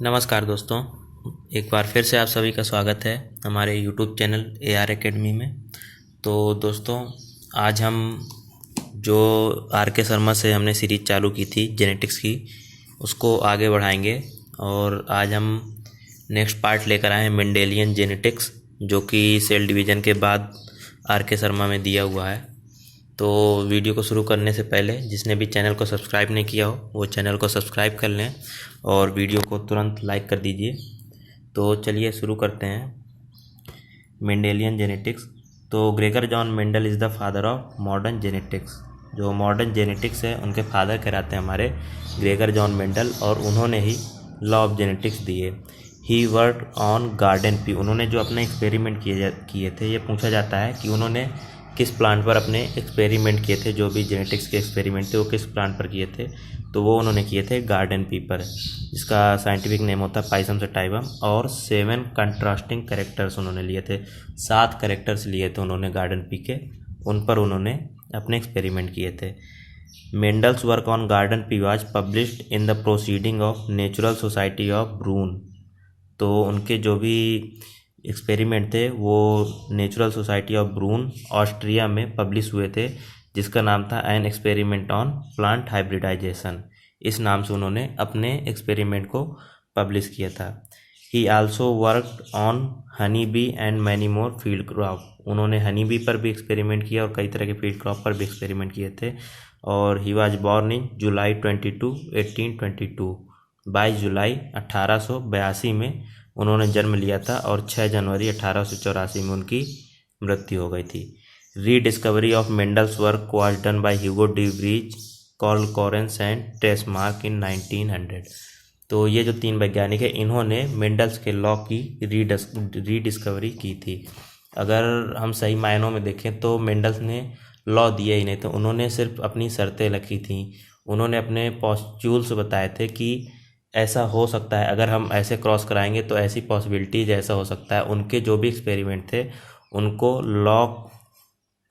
नमस्कार दोस्तों, एक बार फिर से आप सभी का स्वागत है हमारे यूट्यूब चैनल AR एकेडमी में। तो दोस्तों, आज हम जो RK शर्मा से हमने सीरीज चालू की थी जेनेटिक्स की, उसको आगे बढ़ाएंगे। और आज हम नेक्स्ट पार्ट लेकर आए हैं मेंडेलियन जेनेटिक्स, जो कि सेल डिवीज़न के बाद RK शर्मा में दिया हुआ है। तो वीडियो को शुरू करने से पहले जिसने भी चैनल को सब्सक्राइब नहीं किया हो वो चैनल को सब्सक्राइब कर लें और वीडियो को तुरंत लाइक कर दीजिए। तो चलिए शुरू करते हैं मेंडेलियन जेनेटिक्स। तो Gregor John Mendel is the father of modern genetics. जो मॉडर्न जेनेटिक्स है उनके फादर कहलाते हैं हमारे ग्रेगर जॉन मेंडल, और उन्होंने ही लॉ ऑफ जेनेटिक्स दिए। ही वर्क ऑन गार्डन पी। उन्होंने जो अपने एक्सपेरिमेंट किए थे, ये पूछा जाता है कि उन्होंने किस प्लांट पर अपने एक्सपेरिमेंट किए थे। जो भी जेनेटिक्स के एक्सपेरिमेंट थे वो किस प्लांट पर किए थे, तो वो उन्होंने किए थे गार्डन पी पर, जिसका साइंटिफिक नेम होता है पाइसम सटाइवम। और 7 कंट्रास्टिंग कैरेक्टर्स उन्होंने लिए थे, 7 कैरेक्टर्स लिए थे उन्होंने गार्डन पी के, उन पर उन्होंने अपने एक्सपेरिमेंट किए थे। Mendel's work on garden pea was published in the proceeding of natural society of Brunn. तो उनके जो भी एक्सपेरिमेंट थे वो natural society of Brunn Austria में पब्लिश हुए थे, जिसका नाम था an experiment on plant hybridisation. इस नाम से उन्होंने अपने एक्सपेरिमेंट को पब्लिश किया था। ही also worked on honey bee and many more field crop. उन्होंने हनी बी पर भी एक्सपेरिमेंट किया और कई तरह के फील्ड क्रॉप पर भी एक्सपेरिमेंट किए थे। और ही वाज बॉर्न इन जुलाई 22, 1822। 22 जुलाई 1882 में उन्होंने जन्म लिया था और 6 जनवरी 1884 में उनकी मृत्यु हो गई थी। Rediscovery of Mendel's work was done by Hugo de Vries, Carl Correns and Tschermak in 1900। तो ये जो 3 वैज्ञानिक है, इन्होंने मेंडल्स के लॉ की रीडिस्कवरी की थी। अगर हम सही मायनों में देखें तो मेंडल्स ने लॉ दिया ही नहीं था, उन्होंने सिर्फ अपनी शर्तें रखी थी। उन्होंने अपने पॉस्टूल्स बताए थे कि ऐसा हो सकता है, अगर हम ऐसे क्रॉस कराएंगे तो ऐसी पॉसिबिलिटीज ऐसा हो सकता है। उनके जो भी एक्सपेरिमेंट थे उनको लॉ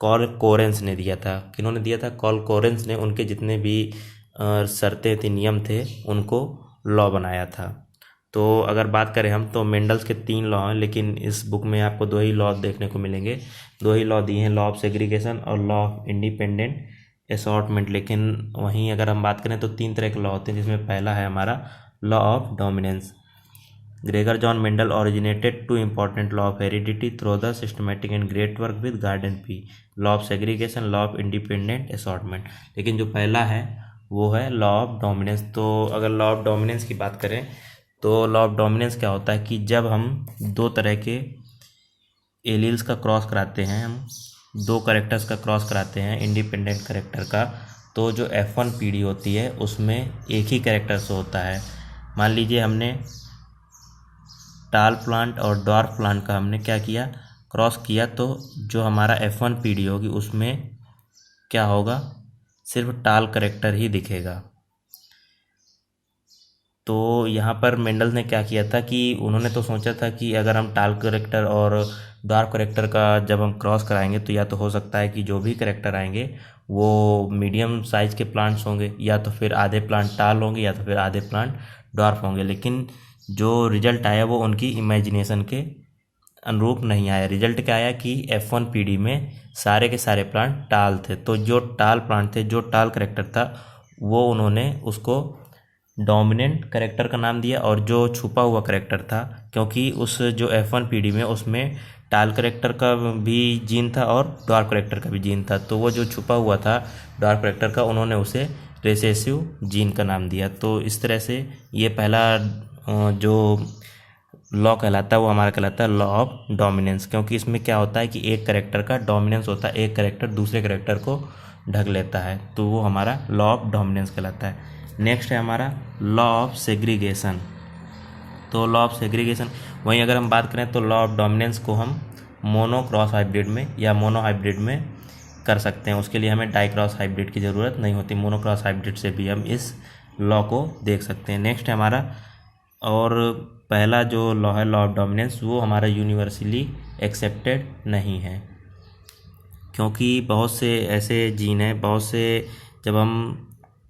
कार्ल कोरेंस ने दिया था। किन्होंने दिया था? कार्ल कोरेंस ने उनके जितने भी शर्तें थी, नियम थे, उनको लॉ बनाया था। तो अगर बात करें हम, तो मेंडल्स के 3 लॉ हैं, लेकिन इस बुक में आपको 2 ही लॉ देखने को मिलेंगे। 2 ही लॉ दिए हैं, लॉ ऑफ सेग्रीगेशन और लॉ ऑफ इंडिपेंडेंट असॉर्टमेंट। लेकिन वहीं अगर हम बात करें तो 3 तरह के लॉ होते हैं, जिसमें पहला है हमारा law of dominance. Gregor John Mendel originated 2 important law of heredity through the systematic and great work with garden pea, law of segregation, law of independent assortment. लेकिन जो पहला है वो है लॉ ऑफ डोमिनेंस। तो अगर लॉ ऑफ डोमिनेंस की बात करें तो लॉ ऑफ डोमिनेंस क्या होता है कि जब हम 2 तरह के एलील्स का क्रॉस कराते हैं, हम 2 करेक्टर्स का क्रॉस कराते हैं इंडिपेंडेंट करेक्टर का, तो जो F1 पीढ़ी होती है उसमें एक ही करेक्टर से होता है। मान लीजिए हमने टाल प्लांट और डॉर्फ प्लांट का हमने क्या किया, क्रॉस किया, तो जो हमारा F1 पीढ़ी होगी उसमें क्या होगा, सिर्फ टाल करेक्टर ही दिखेगा। तो यहाँ पर मेंडल ने क्या किया था कि उन्होंने तो सोचा था कि अगर हम टाल करेक्टर और डॉर्फ करेक्टर का जब हम क्रॉस कराएंगे तो या तो हो सकता है कि जो भी करेक्टर आएंगे वो मीडियम साइज के प्लांट्स होंगे, या तो फिर आधे प्लांट टाल होंगे, या तो फिर आधे प्लांट डॉर्फ होंगे। लेकिन जो रिजल्ट आया वो उनकी इमेजिनेशन के अनुरूप नहीं आया। रिजल्ट क्या आया कि F1 पीढ़ी में सारे के सारे प्लांट टाल थे। तो जो टाल प्लांट थे, जो टाल करेक्टर था, वो उन्होंने उसको डोमिनेंट करेक्टर का नाम दिया। और जो छुपा हुआ करेक्टर था, क्योंकि उस जो F1 पीढ़ी में उसमें टाल करेक्टर का भी जीन था और डॉर्फ करेक्टर का भी जीन था, तो वो जो छुपा हुआ था डॉर्फ करेक्टर का, उन्होंने उसे रिसेसिव जीन का नाम दिया। तो इस तरह से ये पहला जो लॉ कहलाता है वो हमारा कहलाता है लॉ ऑफ डोमिनेंस, क्योंकि इसमें क्या होता है कि एक करेक्टर का डोमिनेंस होता है, एक करेक्टर दूसरे करेक्टर को ढक लेता है, तो वो हमारा लॉ ऑफ डोमिनेंस कहलाता है। नेक्स्ट है हमारा लॉ ऑफ सेग्रीगेशन। तो लॉ ऑफ सेग्रीगेशन, वहीं अगर हम बात करें तो लॉ ऑफ डोमिनेंस को हम मोनो क्रॉस हाइब्रिड में या मोनो हाइब्रिड में कर सकते हैं। उसके लिए हमें डाई क्रॉस हाइब्रिड की ज़रूरत नहीं होती, मोनो क्रॉस हाइब्रिड से भी हम इस लॉ को देख सकते हैं। नेक्स्ट है हमारा, और पहला जो लॉ है लॉ ऑफ डोमिनेंस, वो हमारा यूनिवर्सली एक्सेप्टेड नहीं है, क्योंकि बहुत से ऐसे जीन हैं, बहुत से जब हम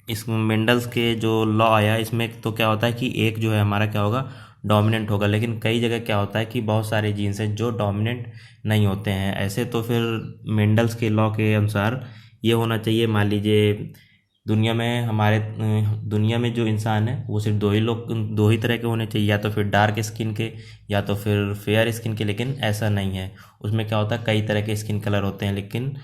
इस मेंडल्स के जो लॉ आया इसमें तो क्या होता है कि एक जो है हमारा क्या होगा, डोमिनेंट होगा। लेकिन कई जगह क्या होता है कि बहुत सारे जीन्स हैं जो डोमिनेंट नहीं होते हैं। ऐसे तो फिर मेंडल्स के लॉ के अनुसार ये होना चाहिए, मान लीजिए दुनिया में दुनिया में जो इंसान है वो सिर्फ दो ही तरह के होने चाहिए, या तो फिर डार्क स्किन के या तो फिर फेयर स्किन के। लेकिन ऐसा नहीं है, उसमें क्या होता है कई तरह के स्किन कलर होते हैं। लेकिन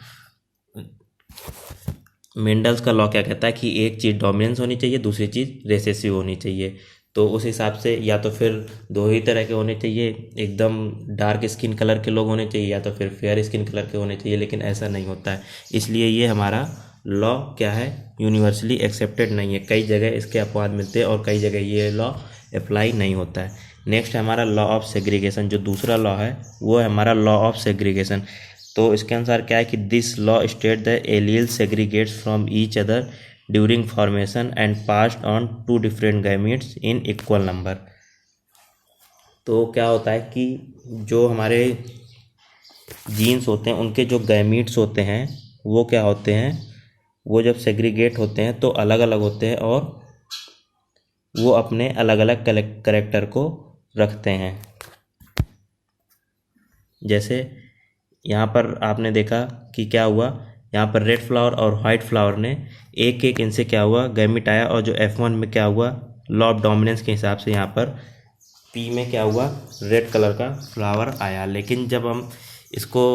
मेंडल्स का लॉ क्या कहता है कि एक चीज़ डोमिनेंस होनी चाहिए, दूसरी चीज़ रेसेसिव होनी चाहिए। तो उस हिसाब से या तो फिर दो ही तरह के होने चाहिए, एकदम डार्क स्किन कलर के लोग होने चाहिए, या तो फिर फेयर स्किन कलर के होने चाहिए। लेकिन ऐसा नहीं होता है, इसलिए ये हमारा लॉ क्या है, यूनिवर्सली एक्सेप्टेड नहीं है। कई जगह इसके अपवाद मिलते हैं और कई जगह ये लॉ अप्लाई नहीं होता है। नेक्स्ट है हमारा लॉ ऑफ सेग्रीगेशन। जो दूसरा लॉ है वो है हमारा लॉ ऑफ सेग्रीगेशन। तो इसके अनुसार क्या है कि this law state the allele segregates from each other during formation and passed on to different gametes in equal number. तो क्या होता है कि जो हमारे जीन्स होते हैं उनके जो गैमीट्स होते हैं वो क्या होते हैं, वो जब सेग्रीगेट होते हैं तो अलग अलग होते हैं और वो अपने अलग अलग करेक्टर को रखते हैं। जैसे यहाँ पर आपने देखा कि क्या हुआ, यहाँ पर रेड फ्लावर और वाइट फ्लावर ने एक एक इनसे क्या हुआ, गैमीट आया। और जो F1 में क्या हुआ, लॉ ऑफ डोमिनेंस के हिसाब से यहाँ पर P में क्या हुआ, रेड कलर का फ्लावर आया। लेकिन जब हम इसको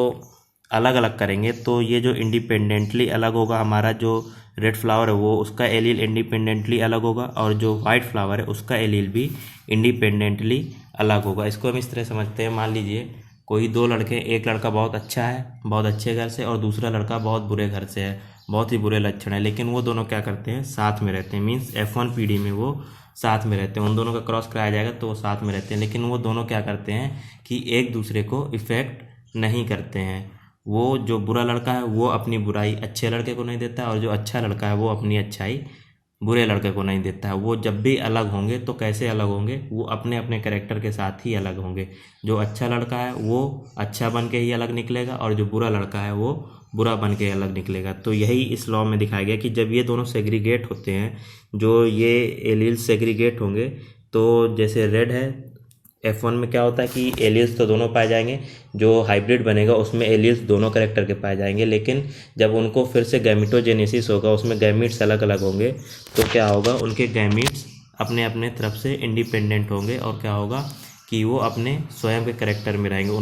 अलग अलग करेंगे तो ये जो इंडिपेंडेंटली अलग होगा, हमारा जो रेड फ्लावर है वो उसका एलील इंडिपेंडेंटली अलग होगा, और जो वाइट फ्लावर है उसका एलील भी इंडिपेंडेंटली अलग होगा। इसको हम इस तरह समझते हैं, मान लीजिए कोई दो लड़के, एक लड़का बहुत अच्छा है, बहुत अच्छे घर से, और दूसरा लड़का बहुत बुरे घर से है, बहुत ही बुरे लक्षण है। लेकिन वो दोनों क्या करते हैं, साथ में रहते हैं। मीन्स F1 पीढ़ी में वो साथ में रहते हैं, उन दोनों का क्रॉस कराया जाएगा तो वो साथ में रहते हैं। लेकिन वो दोनों क्या करते हैं कि एक दूसरे को इफेक्ट नहीं करते हैं। वो जो बुरा लड़का है वो अपनी बुराई अच्छे लड़के को नहीं देता, और जो अच्छा लड़का है वो अपनी अच्छाई बुरे लड़के को नहीं देता है। वो जब भी अलग होंगे तो कैसे अलग होंगे, वो अपने अपने कैरेक्टर के साथ ही अलग होंगे। जो अच्छा लड़का है वो अच्छा बन के ही अलग निकलेगा, और जो बुरा लड़का है वो बुरा बन के अलग निकलेगा। तो यही इस लॉ में दिखाया गया कि जब ये दोनों सेग्रीगेट होते हैं, जो ये एलील सेग्रीगेट होंगे, तो जैसे रेड है F1 में क्या होता है कि एलियंस तो दोनों पाए जाएंगे, जो हाइब्रिड बनेगा उसमें एलियंस दोनों कैरेक्टर के पाए जाएंगे। लेकिन जब उनको फिर से गैमिटोजेनेसिस होगा, उसमें गैमीट्स अलग अलग होंगे, तो क्या होगा, उनके गैमीट्स अपने अपने तरफ से इंडिपेंडेंट होंगे, और क्या होगा कि वो अपने स्वयं के कैरेक्टर में रहेंगे।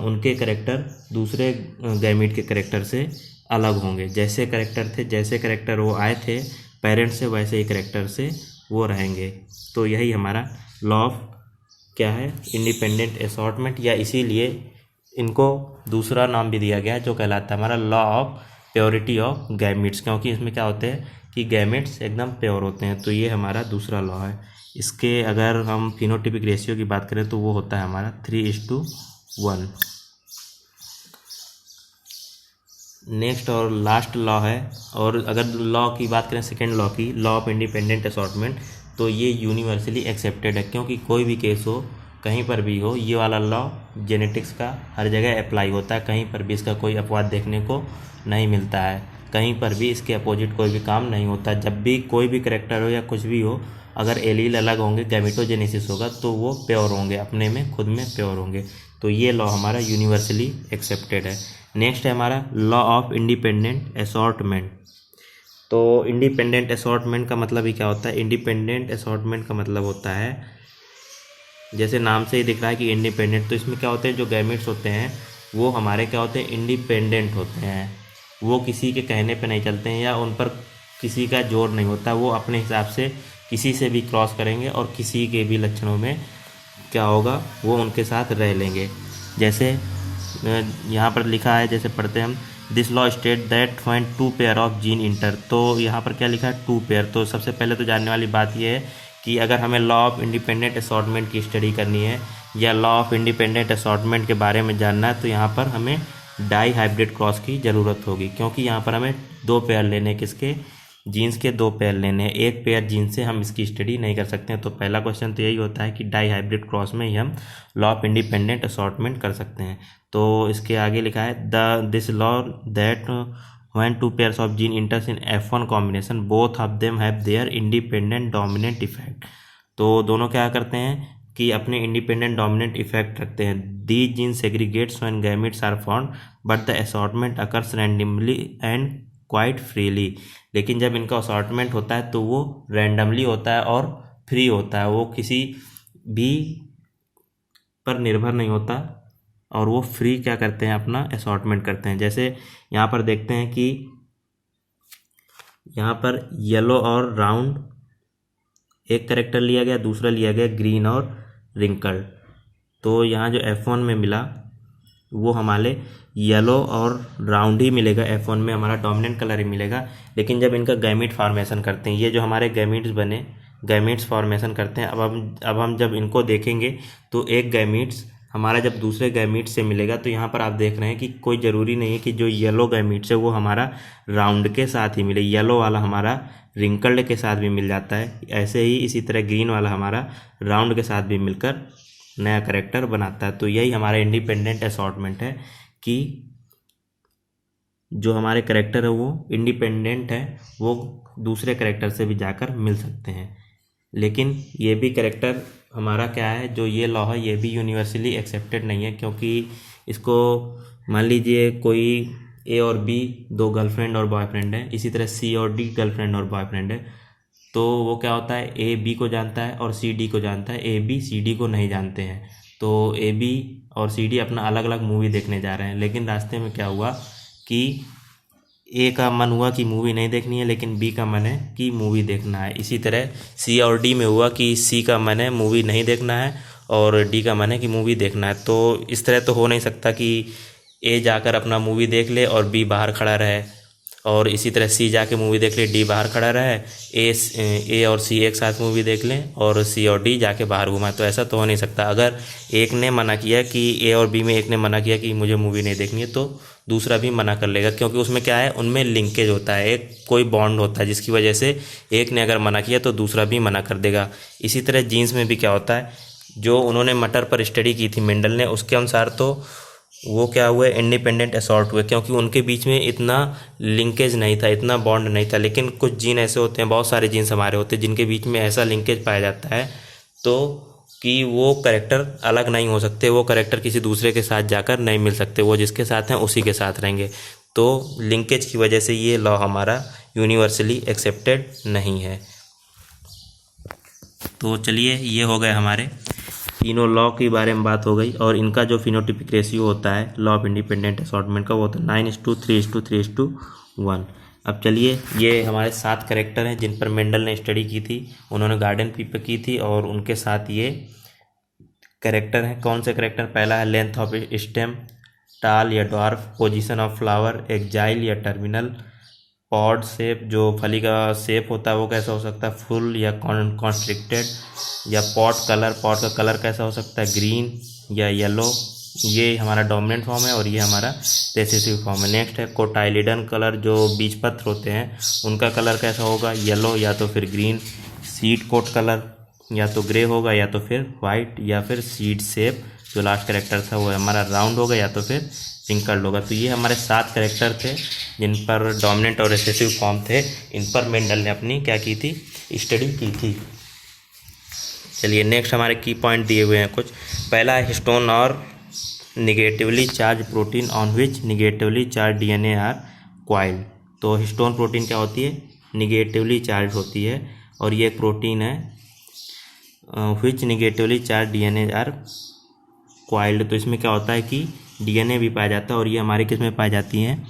उनके कैरेक्टर दूसरे गैमीट के कैरेक्टर से अलग होंगे। जैसे कैरेक्टर वो आए थे पेरेंट्स से, वैसे ही कैरेक्टर से वो रहेंगे। तो यही हमारा लॉ ऑफ क्या है, इंडिपेंडेंट असॉर्टमेंट, या इसीलिए इनको दूसरा नाम भी दिया गया जो कहलाता है हमारा law of purity of gametes, क्योंकि इसमें क्या होते हैं कि गैमीट्स एकदम प्योर होते हैं। तो ये हमारा दूसरा लॉ है। इसके अगर हम फिनोटिपिक रेशियो की बात करें तो वो होता है हमारा 3:1। नेक्स्ट और लास्ट लॉ है, और अगर लॉ की बात करें सेकेंड लॉ की, लॉ ऑफ इंडिपेंडेंट असॉर्टमेंट, तो ये यूनिवर्सली एक्सेप्टेड है। क्योंकि कोई भी केस हो, कहीं पर भी हो, ये वाला लॉ जेनेटिक्स का हर जगह अप्लाई होता है। कहीं पर भी इसका कोई अपवाद देखने को नहीं मिलता है, कहीं पर भी इसके अपोजिट कोई भी काम नहीं होता। जब भी कोई भी करेक्टर हो या कुछ भी हो, अगर एलील अलग होंगे, गैमिटोजेनेसिस होगा, तो वो प्योर होंगे, अपने में खुद में प्योर होंगे। तो ये लॉ हमारा यूनिवर्सली एक्सेप्टेड है। नेक्स्ट है हमारा लॉ ऑफ इंडिपेंडेंट असॉर्टमेंट। तो इंडिपेंडेंट असॉर्टमेंट का मतलब ही क्या होता है, इंडिपेंडेंट असॉर्टमेंट का मतलब होता है, जैसे नाम से ही दिख रहा है कि इंडिपेंडेंट, तो इसमें क्या होते हैं, जो गैमेट्स होते हैं वो हमारे क्या होते हैं, इंडिपेंडेंट होते हैं। वो किसी के कहने पे नहीं चलते हैं, या उन पर किसी का जोर नहीं होता। वो अपने हिसाब से किसी से भी क्रॉस करेंगे, और किसी के भी लक्षणों में क्या होगा, वो उनके साथ रह लेंगे। जैसे यहाँ पर लिखा है, जैसे पढ़ते हैं हम, this law state that find 2 pair of gene inter. तो यहाँ पर क्या लिखा है, 2 पेयर। तो सबसे पहले तो जानने वाली बात यह है कि अगर हमें लॉ ऑफ इंडिपेंडेंट असॉर्टमेंट की स्टडी करनी है, या लॉ ऑफ इंडिपेंडेंट असॉर्टमेंट के बारे में जानना है, तो यहाँ पर हमें डाई हाइब्रिड क्रॉस की ज़रूरत होगी। क्योंकि यहाँ पर हमें 2 पेयर लेने, किसके, जीन्स के 2 पेयर लेने हैं। एक पेयर जीन्स से हम इसकी स्टडी नहीं कर सकते हैं। तो पहला क्वेश्चन तो यही होता है कि डाई हाइब्रिड क्रॉस में ही हम लॉ ऑफ इंडिपेंडेंट असॉर्टमेंट कर सकते हैं। तो इसके आगे लिखा है this law that when two pairs of gene इंटर्स in F1 combination both of them have their independent dominant effect. तो दोनों क्या करते हैं कि अपने इंडिपेंडेंट डोमिनेंट इफेक्ट रखते हैं। These gene segregates when gametes are found but the assortment occurs randomly and quite freely. लेकिन जब इनका असॉर्टमेंट होता है तो वो रैंडमली होता है और फ्री होता है, वो किसी भी पर निर्भर नहीं होता और वो फ्री क्या करते हैं, अपना असॉर्टमेंट करते हैं। जैसे यहाँ पर देखते हैं कि यहाँ पर येलो और राउंड एक करेक्टर लिया गया, दूसरा लिया गया ग्रीन और रिंकल्ड। तो यहाँ जो F1 में मिला वो हमारे येलो और राउंड ही मिलेगा, F1 में हमारा डोमिनेंट कलर ही मिलेगा। लेकिन जब इनका गैमीट फॉर्मेशन करते हैं, ये जो हमारे गैमीट्स बने, गैमीट्स फॉर्मेशन करते हैं। अब हम जब इनको देखेंगे तो एक गैमीट्स हमारा जब दूसरे गैमीट से मिलेगा तो यहाँ पर आप देख रहे हैं कि कोई ज़रूरी नहीं है कि जो येलो गैमीट्स है वो हमारा राउंड के साथ ही मिले, येलो वाला हमारा रिंकल्ड के साथ भी मिल जाता है। ऐसे ही इसी तरह ग्रीन वाला हमारा राउंड के साथ भी मिलकर नया करेक्टर बनाता है। तो यही हमारा इंडिपेंडेंट असॉर्टमेंट है कि जो हमारे करेक्टर है वो इंडिपेंडेंट है, वो दूसरे करेक्टर से भी जाकर मिल सकते हैं। लेकिन ये भी करेक्टर हमारा क्या है, जो ये लॉ है ये भी यूनिवर्सली एक्सेप्टेड नहीं है, क्योंकि इसको मान लीजिए कोई ए और बी दो गर्लफ्रेंड और बॉयफ्रेंड है, इसी तरह सी और डी गर्लफ्रेंड और बॉयफ्रेंड है। तो वो क्या होता है, ए बी को जानता है और सी डी को जानता है, ए बी सी डी को नहीं जानते हैं। तो ए बी और सी डी अपना अलग अलग मूवी देखने जा रहे हैं, लेकिन रास्ते में क्या हुआ कि ए का मन हुआ कि मूवी नहीं देखनी है, लेकिन बी का मन है कि मूवी देखना है। इसी तरह सी और डी में हुआ कि सी का मन है मूवी नहीं देखना है और डी का मन है कि मूवी देखना है। तो इस तरह तो हो नहीं सकता कि ए जाकर अपना मूवी देख ले और बी बाहर खड़ा रहे, और इसी तरह सी जाके मूवी देख ले, डी बाहर खड़ा रहे, ए और सी एक साथ मूवी देख लें और सी और डी जाके बाहर घुमाए। तो ऐसा तो हो नहीं सकता। अगर एक ने मना किया कि ए और बी में एक ने मना किया कि मुझे मूवी नहीं देखनी है, तो दूसरा भी मना कर लेगा, क्योंकि उसमें क्या है, उनमें लिंकेज होता है, एक कोई बॉन्ड होता है जिसकी वजह से एक ने अगर मना किया तो दूसरा भी मना कर देगा। इसी तरह जीन्स में भी क्या होता है, जो उन्होंने मटर पर स्टडी की थी मेंडल ने, उसके अनुसार तो वो क्या हुए, इंडिपेंडेंट असॉर्ट हुए, क्योंकि उनके बीच में इतना लिंकेज नहीं था, इतना बॉन्ड नहीं था। लेकिन कुछ जीन ऐसे होते हैं, बहुत सारे जीन्स हमारे होते हैं जिनके बीच में ऐसा लिंकेज पाया जाता है तो कि वो करेक्टर अलग नहीं हो सकते, वो करेक्टर किसी दूसरे के साथ जाकर नहीं मिल सकते, वो जिसके साथ हैं उसी के साथ रहेंगे। तो लिंकेज की वजह से ये लॉ हमारा यूनिवर्सली एक्सेप्टेड नहीं है। तो चलिए, ये हो गए हमारे तीनों लॉ के बारे में बात हो गई, और इनका जो फिनोटिपिक रेशियो होता है लॉ ऑफ इंडिपेंडेंट असॉर्टमेंट का, वो होता है 9:3:3:1। अब चलिए, ये हमारे 7 करेक्टर हैं जिन पर मेंडल ने स्टडी की थी, उन्होंने गार्डन पी पे की थी, और उनके साथ ये करेक्टर हैं। कौन से करेक्टर, पहला है लेंथ ऑफ स्टेम, टाल या ड्वार्फ, पोजीशन ऑफ फ्लावर, एक्जाइल या टर्मिनल, पॉड शेप, जो फली का शेप होता है वो कैसा हो सकता है, फुल या कॉन्स्ट्रिक्टेड, या पॉट कलर, पॉट का कलर कैसा हो सकता है, ग्रीन या येलो। ये हमारा डोमिनेंट फॉर्म है और ये हमारा रिसेसिव फॉर्म है। नेक्स्ट है कोटाइलिडन कलर, जो बीजपत्र होते हैं उनका कलर कैसा होगा, येलो या तो फिर ग्रीन। सीड कोट कलर या तो ग्रे होगा या तो फिर वाइट, या फिर सीड शेप जो लास्ट करेक्टर था वो हमारा राउंड होगा या तो फिर रिंकल्ड होगा। तो ये हमारे 7 करेक्टर थे जिन पर डोमिनेंट और रिसेसिव फॉर्म थे, इन पर मेंडल ने अपनी क्या की थी, स्टडी की थी। चलिए, नेक्स्ट हमारे की पॉइंट दिए हुए हैं कुछ। पहला है हिस्टोन और negatively charge protein on which negatively charge DNA are coiled. तो हिस्टोन प्रोटीन क्या होती है, निगेटिवली चार्ज होती है, और ये एक प्रोटीन है which negatively charge DNA are coiled. तो इसमें क्या होता है कि डीएनए भी पाया जाता है, और ये हमारे किस में पाई जाती हैं,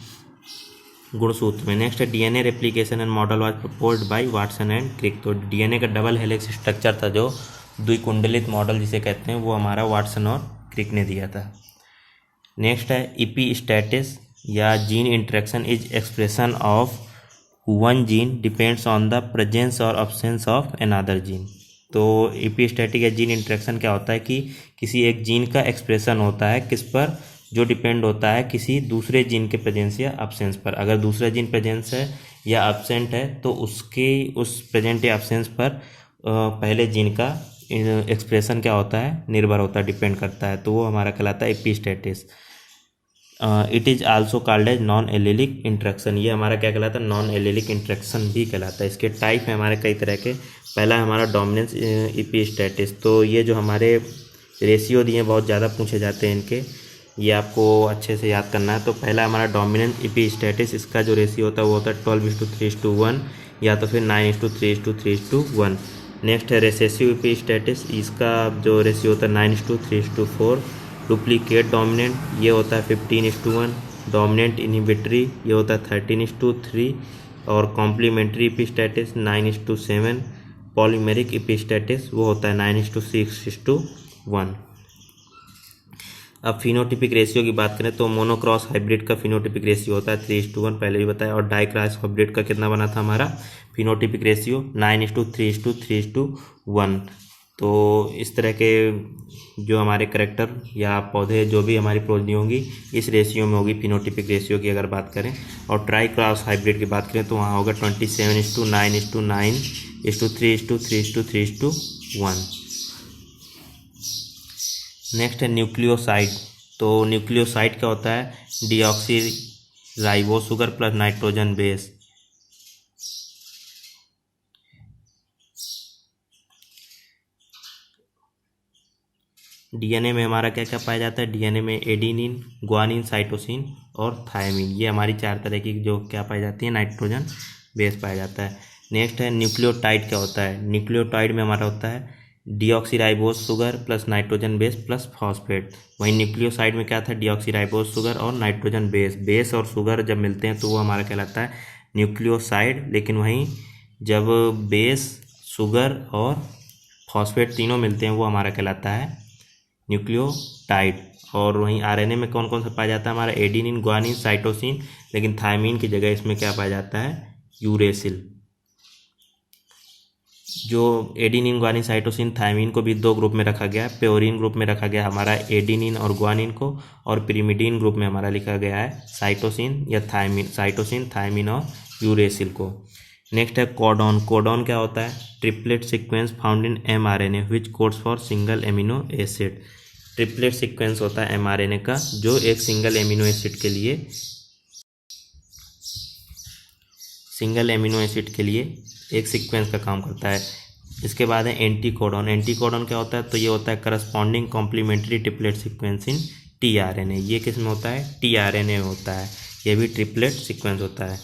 गुणसूत्र में। नेक्स्ट है DNA replication and model was proposed by Watson and Crick. तो डीएनए का डबल हेलिक्स स्ट्रक्चर था, जो द्विकुंडलित मॉडल जिसे कहते हैं, वो हमारा वाटसन और क्रिक ने दिया था। नेक्स्ट है इपीस्टैटिस या gene interaction is expression of one gene depends on the presence और अब्सेंस ऑफ अनदर जीन। तो इपीस्टैटिक या जीन इंटरेक्शन क्या होता है कि किसी एक जीन का एक्सप्रेशन होता है किस पर, जो डिपेंड होता है किसी दूसरे जीन के प्रेजेंस या अब्सेंस पर। अगर दूसरा जीन प्रेजेंस है या अब्सेंट है तो उसके उस प्रेजेंट या अब्सेंस पर पहले जीन का एक्सप्रेशन क्या होता है, निर्भर होता है, डिपेंड करता है। तो वो हमारा कहलाता है epistasis. It is also called as non allelic interaction. ये हमारा क्या कहलाता है, नॉन एलिलिक इंट्रैक्शन भी कहलाता है। इसके टाइप हैं हमारे कई तरह के। पहला है हमारा डोमिनेंस इपिस्टेटिस। तो ये जो हमारे रेशियो दिए बहुत ज़्यादा पूछे जाते हैं इनके, ये आपको अच्छे से याद करना है। तो पहला हमारा डोमिनेंट इपिस्टेटिस, इसका जो रेशियो होता है वो होता है 12:3:1 या तो फिर 9:3:3:1। नेक्स्ट है रेसेसिव इपिस्टेटिस, इसका जो रेशियो होता है 9:3:4। डुप्लीकेट डोमिनेंट ये होता है 15:1। डोमिनेंट इनहिबिटरी ये होता है 13:3। और कॉम्प्लीमेंट्री इपिस्टेटिस 9:7। पॉलीमेरिक इपिस्टेटिस वो होता है 9:6:1। अब फिनोटिपिक रेशियो की बात करें तो मोनोक्रॉस हाइब्रिड का फिनोटिपिक रेशियो होता है 3:1, पहले भी बताया। और डाइक्रॉस हाइब्रिड का कितना बना था हमारा फिनोटिपिक रेशियो 9:3:3:1। तो इस तरह के जो हमारे करैक्टर या पौधे जो भी हमारी प्रोजनी होगी इस रेशियो में होगी फिनोटिपिक रेशियो की अगर बात करें। और ट्राई क्रॉस हाइब्रिड की बात करें तो वहाँ होगा 27:9:9:3:3:1। नेक्स्ट है न्यूक्लियोसाइड। तो न्यूक्लियोसाइड क्या होता है, deoxy ribo sugar plus nitrogen base. DNA में हमारा क्या क्या पाया जाता है, डीएनए में एडिनिन, ग्वानिन, साइटोसिन और थायमिन, ये हमारी 4 तरह की जो क्या पाई जाती है नाइट्रोजन बेस पाया जाता है। नेक्स्ट है न्यूक्लियोटाइड। क्या होता है, न्यूक्लियोटाइड में हमारा होता है deoxyribose sugar plus nitrogen base plus phosphate. वहीं न्यूक्लियोसाइड में क्या था, डीऑक्सीराइबोज शुगर और नाइट्रोजन बेस। बेस और शुगर जब मिलते हैं तो वो हमारा कहलाता है न्यूक्लियोसाइड। लेकिन वहीं जब बेस, शुगर और फॉस्फेट तीनों मिलते हैं वो हमारा कहलाता है न्यूक्लियोटाइड। और वहीं आरएनए में कौन कौन सा पाया जाता है, हमारा एडिनिन, ग्वानिन, साइटोसिन। लेकिन थायमिन की जगह इसमें क्या पाया जाता है, यूरेसिल। जो एडिनिन, ग्वानिन, साइटोसिन, थायमिन को भी 2 ग्रुप में रखा गया है। प्योरिन ग्रुप में रखा गया हमारा एडिनिन और ग्वानिन को, और पिरिमिडीन ग्रुप में हमारा लिखा गया है साइटोसिन या थायमिन, साइटोसिन, थायमिन और यूरेसिल को। नेक्स्ट है कोडॉन। कोडॉन क्या होता है, triplet sequence found in mRNA which codes for single amino acid. Triplet sequence होता है एमआरएनए का जो एक सिंगल एमिनो एसिड के लिए एक सीक्वेंस का काम करता है। इसके बाद है एंटीकोडॉन। एंटीकोडॉन क्या होता है, तो ये होता है corresponding complementary triplet sequence in tRNA. ये किस में होता है, टीआरएनए में होता है। ये भी ट्रिपलेट सीक्वेंस होता है।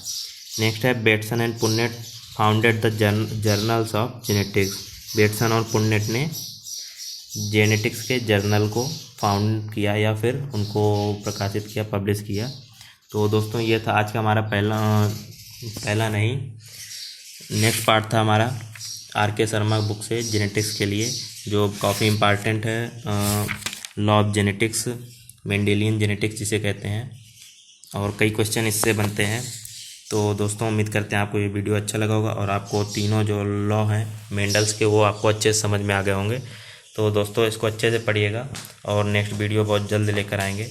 नेक्स्ट है Bateson and पुन्नेट founded the journals of genetics. Bateson और पुन्नेट ने जेनेटिक्स के जर्नल को फाउंड किया या फिर उनको प्रकाशित किया, पब्लिश किया। तो दोस्तों ये था आज का हमारा पहला नहीं, नेक्स्ट पार्ट था हमारा आर.के. शर्मा बुक से जेनेटिक्स के लिए, जो काफ़ी इम्पॉर्टेंट है। Law of genetics, Mendelian genetics जिसे कहते हैं, और कई क्वेश्चन इससे बनते हैं। तो दोस्तों उम्मीद करते हैं आपको ये वीडियो अच्छा लगा होगा और आपको तीनों जो लॉ हैं मेंडल्स के वो आपको अच्छे से समझ में आ गए होंगे। तो दोस्तों इसको अच्छे से पढ़िएगा और नेक्स्ट वीडियो बहुत जल्द लेकर आएंगे।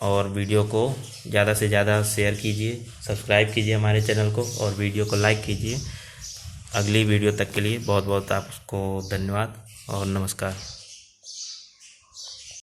और वीडियो को ज़्यादा से ज़्यादा शेयर कीजिए, सब्सक्राइब कीजिए हमारे चैनल को और वीडियो को लाइक कीजिए। अगली वीडियो तक के लिए बहुत बहुत आपको धन्यवाद और नमस्कार।